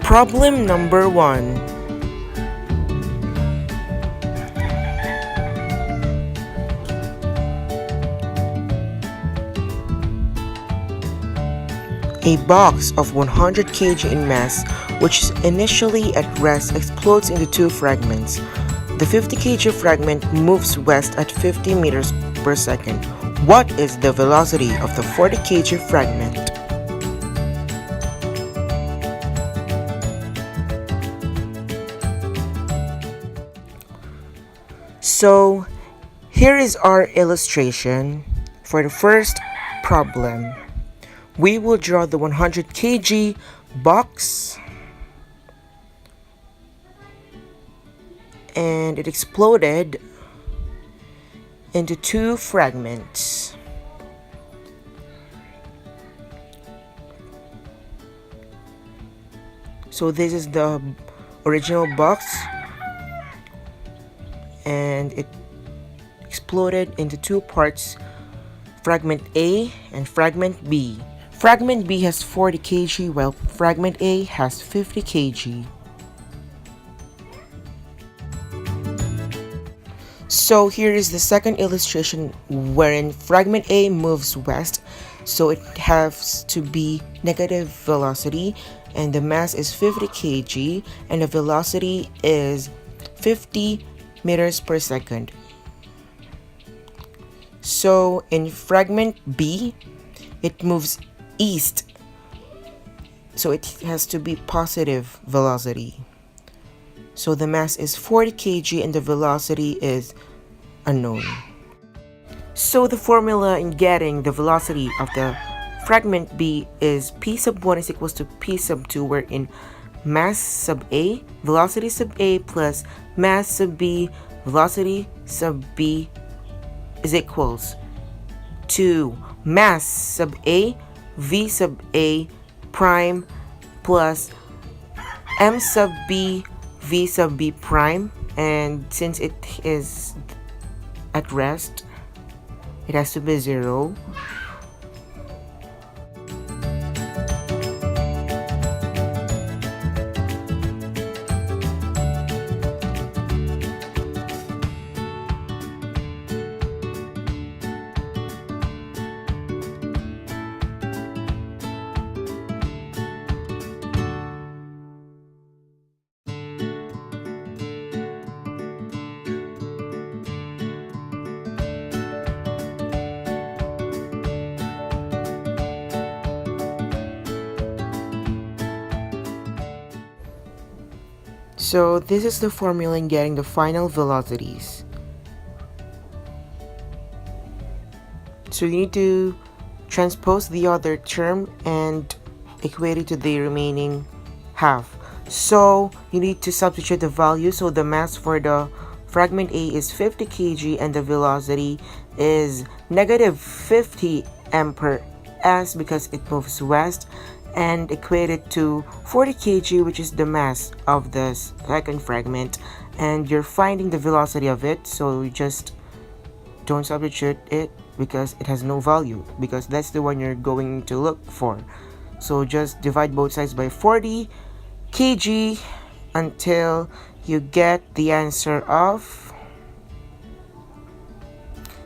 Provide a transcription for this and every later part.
Problem number 1. A box of 100 kg in mass, which is initially at rest, explodes into two fragments. The 50 kg fragment moves west at 50 meters per second. What is the velocity of the 40 kg fragment? So, here is our illustration for the first problem. We will draw the 100 kg box, and it exploded into two fragments. So this is the original box, and it exploded into two parts, fragment A and fragment B. Fragment B has 40 kg while fragment A has 50 kg. So here is the second illustration wherein fragment A moves west, so it has to be negative velocity, and the mass is 50 kg and the velocity is 50 meters per second. So in fragment B, it moves east, so it has to be positive velocity. So the mass is 40 kg and the velocity is unknown. So the formula in getting the velocity of the fragment B is P sub 1 is equals to P sub 2, wherein mass sub A, velocity sub A plus mass sub B, velocity sub B is equals to mass sub A, V sub A prime plus M sub B, V sub B prime, and since it is at rest, it has to be 0. So this is the formula in getting the final velocities. So you need to transpose the other term and equate it to the remaining half. So you need to substitute the value. So the mass for the fragment A is 50 kg and the velocity is negative 50 m per s because it moves west, and equate it to 40 kg, which is the mass of the second fragment, and you're finding the velocity of it, so you just don't substitute it because it has no value, because that's the one you're going to look for. So just divide both sides by 40 kg until you get the answer of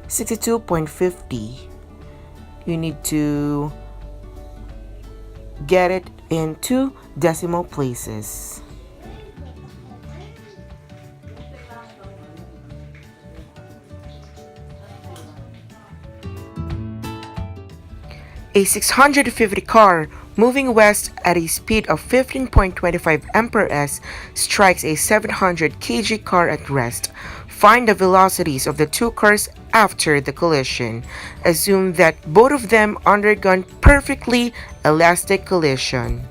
62.50. You need to get it in two decimal places. A 650 car moving west at a speed of 15.25 mph strikes a 700 kg car at rest. Find the velocities of the two cars after the collision. Assume that both of them undergone perfectly elastic collision.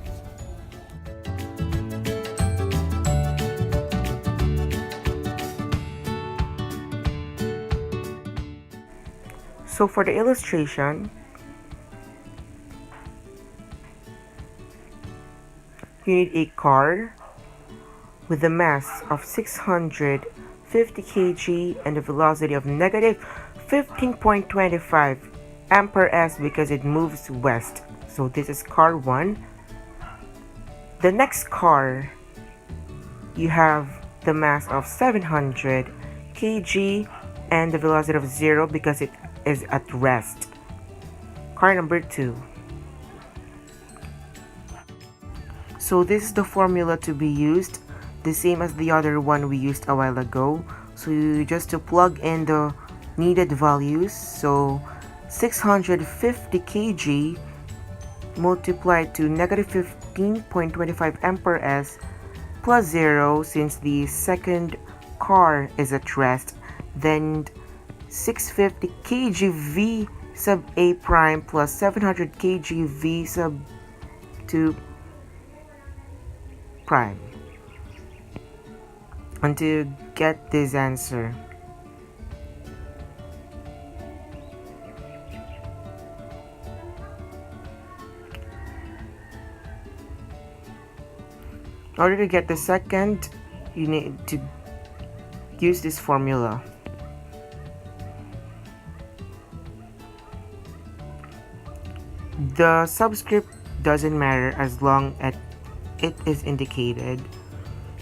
So for the illustration, you need a car with a mass of 650 kg and a velocity of negative 15.25 ampere s because it moves west. So this is car 1. The next car, you have the mass of 700 kg and the velocity of 0 because it is at rest. Car number 2. So this is the formula to be used, the same as the other one we used a while ago. So you just to plug in the needed values. So 650 kg multiplied to negative 15.25 ampere s plus 0 since the second car is at rest, then 650 kg v sub a prime plus 700 kg v sub 2 prime until you get this answer. In order to get the second, you need to use this formula. The subscript doesn't matter as long as it is indicated.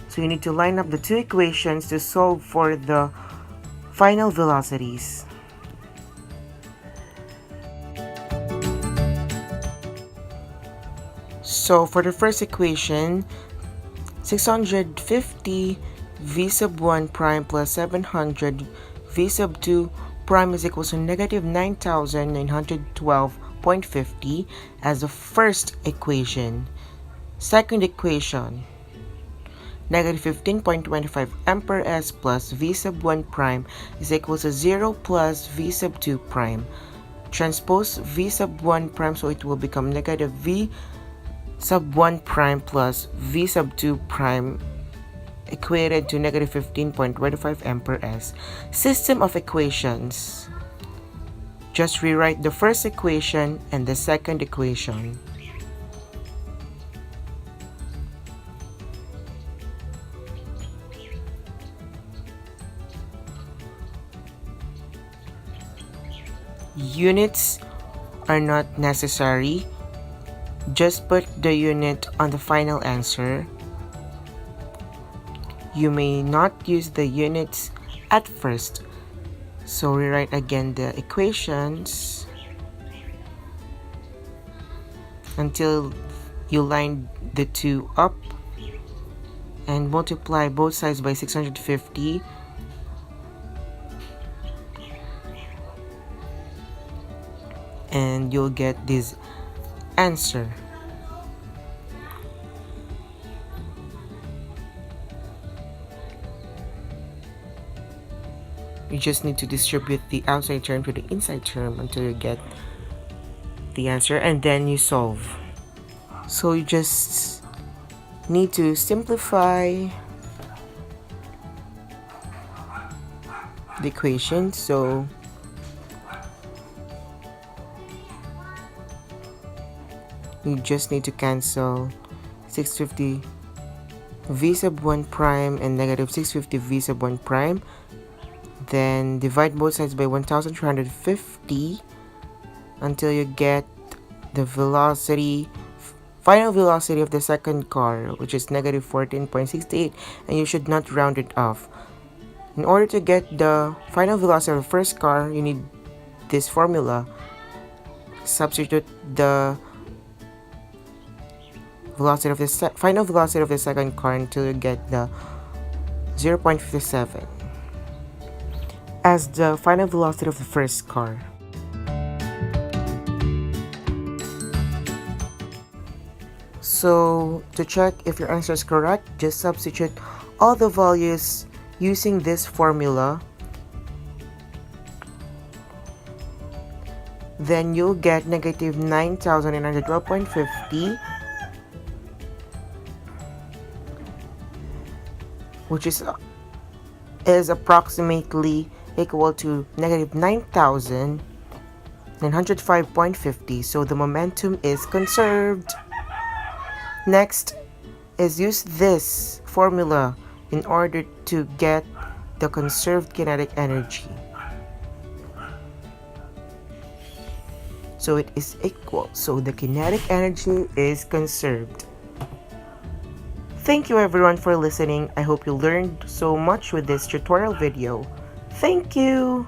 So you need to line up the two equations to solve for the final velocities. So for the first equation, 650 v sub 1 prime plus 700 v sub 2 prime is equal to negative 9,912.50 as the first equation. Second equation, negative 15.25 ampere s plus v sub 1 prime is equal to 0 plus v sub 2 prime. Transpose v sub 1 prime, so it will become negative v sub 1 prime plus v sub 2 prime equated to negative 15.25 ampere s. System of equations. Just rewrite the first equation and the second equation. Units are not necessary. Just put the unit on the final answer. You may not use the units at first. So rewrite again the equations until you line the two up and multiply both sides by 650. And you'll get this answer. You just need to distribute the outside term to the inside term until you get the answer, and then you solve. So you just need to simplify the equation. So you just need to cancel 650 v sub 1 prime and negative 650 v sub 1 prime. Then divide both sides by 1,350 until you get the velocity, final velocity of the second car, which is negative 14.68, and you should not round it off. In order to get the final velocity of the first car, you need this formula. Substitute the velocity of the final velocity of the second car until you get the 0.57 as the final velocity of the first car. So to check if your answer is correct, just substitute all the values using this formula. Then you'll get negative 9,912.50, which is approximately equal to negative 9,905.50. So the momentum is conserved. Next is use this formula in order to get the conserved kinetic energy. So it is equal. So the kinetic energy is conserved. Thank you everyone for listening. I hope you learned so much with this tutorial video. Thank you!